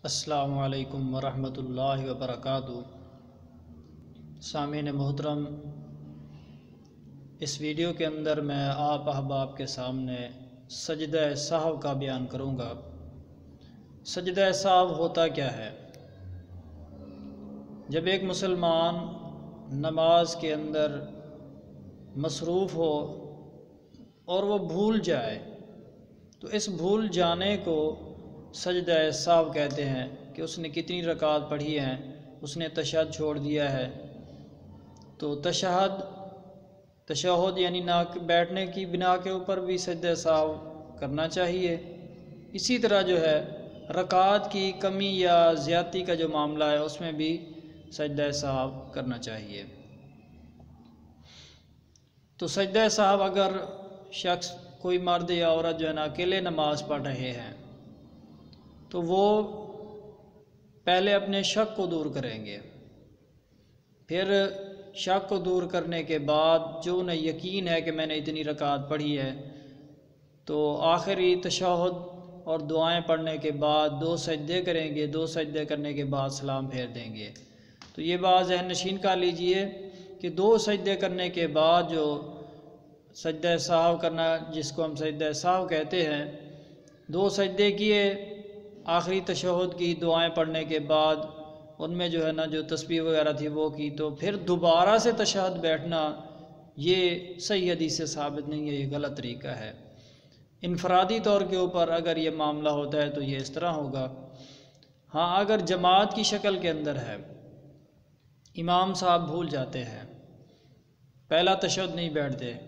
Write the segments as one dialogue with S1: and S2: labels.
S1: अस्सलामु अलैकुम वरहमतुल्लाहि वबरकातुहू। सामीन मोहतरम, इस वीडियो के अंदर मैं आप अहबाब के सामने सजदा सहव का बयान करूँगा। सजदा सहव होता क्या है? जब एक मुसलमान नमाज के अंदर मसरूफ़ हो और वो भूल जाए तो इस भूल जाने को सजदा सहव कहते हैं कि उसने कितनी रकात पढ़ी हैं, उसने तशहद छोड़ दिया है। तो तशहद यानी ना बैठने की बिना के ऊपर भी सजदा सहव करना चाहिए। इसी तरह जो है रकात की कमी या ज़्यादती का जो मामला है उसमें भी सजदा सहव करना चाहिए। तो सजदा सहव अगर शख्स कोई मर्द या औरत जो है ना अकेले नमाज़ पढ़ रहे हैं तो वो पहले अपने शक को दूर करेंगे, फिर शक को दूर करने के बाद जो उन्हें यकीन है कि मैंने इतनी रकात पढ़ी है तो आखिरी तशहद और दुआएं पढ़ने के बाद 2 सजदे करेंगे। 2 सजदे करने के बाद सलाम फेर देंगे। तो ये बात ज़हन नशीन कर लीजिए कि 2 सजदे करने के बाद जो सजदा सहव करना, जिसको हम सजदा सहव कहते हैं, 2 सजदे किए, आखिरी तशहद की, दुआएं पढ़ने के बाद उनमें जो है ना जो तस्बीह वगैरह थी वो की, तो फिर दोबारा से तशहद बैठना ये सही हदीस से साबित नहीं है, ये गलत तरीका है। इनफरादी तौर के ऊपर अगर ये मामला होता है तो ये इस तरह होगा। हाँ, अगर जमात की शक्ल के अंदर है, इमाम साहब भूल जाते हैं, पहला तशहद नहीं बैठते,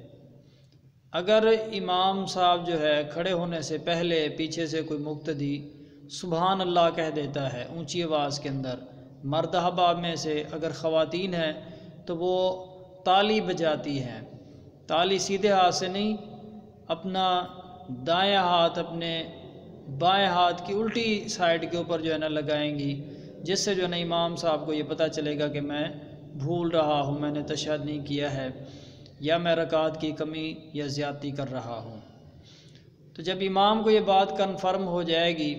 S1: अगर इमाम साहब जो है खड़े होने से पहले पीछे से कोई मुक्तदी सुबहान अल्लाह कह देता है ऊंची आवाज़ के अंदर, मर्द अहबाब में से अगर ख़वातीन हैं तो वो ताली बजाती हैं, ताली सीधे हाथ से नहीं, अपना दायां हाथ अपने बाएं हाथ की उल्टी साइड के ऊपर जो है ना लगाएंगी, जिससे जो है ना इमाम साहब को ये पता चलेगा कि मैं भूल रहा हूँ, मैंने तशहद नहीं किया है या मैं रकात की कमी या ज़्यादती कर रहा हूँ। तो जब इमाम को ये बात कन्फर्म हो जाएगी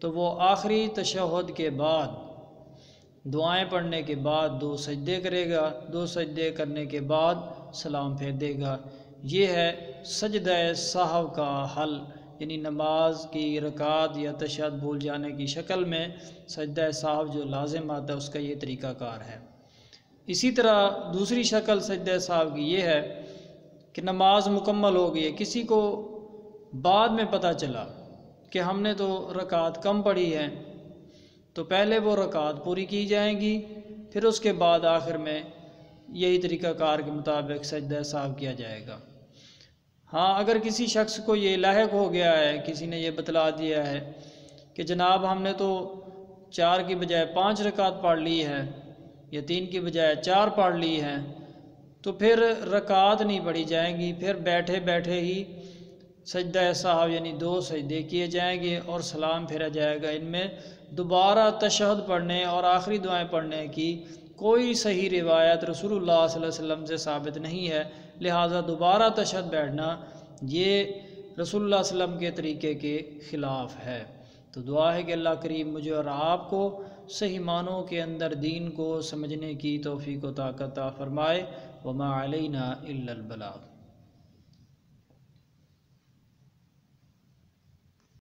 S1: तो वो आखिरी तशहद के बाद दुआएं पढ़ने के बाद 2 सजदे करेगा। 2 सजदे करने के बाद सलाम फेर देगा। ये है सजदा सहव का हल, यानी नमाज की रकात या तशहद भूल जाने की शक्ल में सजदा सहव जो लाजिम आता है उसका ये तरीक़ाकार है। इसी तरह दूसरी शक्ल सजदा सहव की ये है कि नमाज मुकम्मल हो गई है, किसी को बाद में पता चला कि हमने तो रकात कम पढ़ी है, तो पहले वो रकात पूरी की जाएंगी, फिर उसके बाद आखिर में यही तरीक़ाकार के मुताबिक सजदा सहव किया जाएगा। हाँ, अगर किसी शख्स को ये लाहिक हो गया है, किसी ने ये बतला दिया है कि जनाब हमने तो 4 की बजाय 5 रकात पढ़ ली है या 3 की बजाय 4 पढ़ ली हैं, तो फिर रकात नहीं पढ़ी जाएंगी, फिर बैठे बैठे ही सजदा सहव यानी 2 सजदे किए जाएंगे और सलाम फेरा जाएगा। इनमें दोबारा तशहद पढ़ने और आखिरी दुआएं पढ़ने की कोई सही रिवायत रसूलुल्लाह सल्लल्लाहु अलैहि वसल्लम से साबित नहीं है, लिहाजा दोबारा तशहद बैठना ये रसूलुल्लाह सल्लल्लाहु अलैहि वसल्लम के तरीक़े के ख़िलाफ़ है। तो दुआ है कि अल्लाह करीम मुझे और आपको सही मानों के अंदर दीन को समझने की तौफ़ीक़ व ताक़त अता फ़रमाए। वमा अलैना इल्लल बलाग।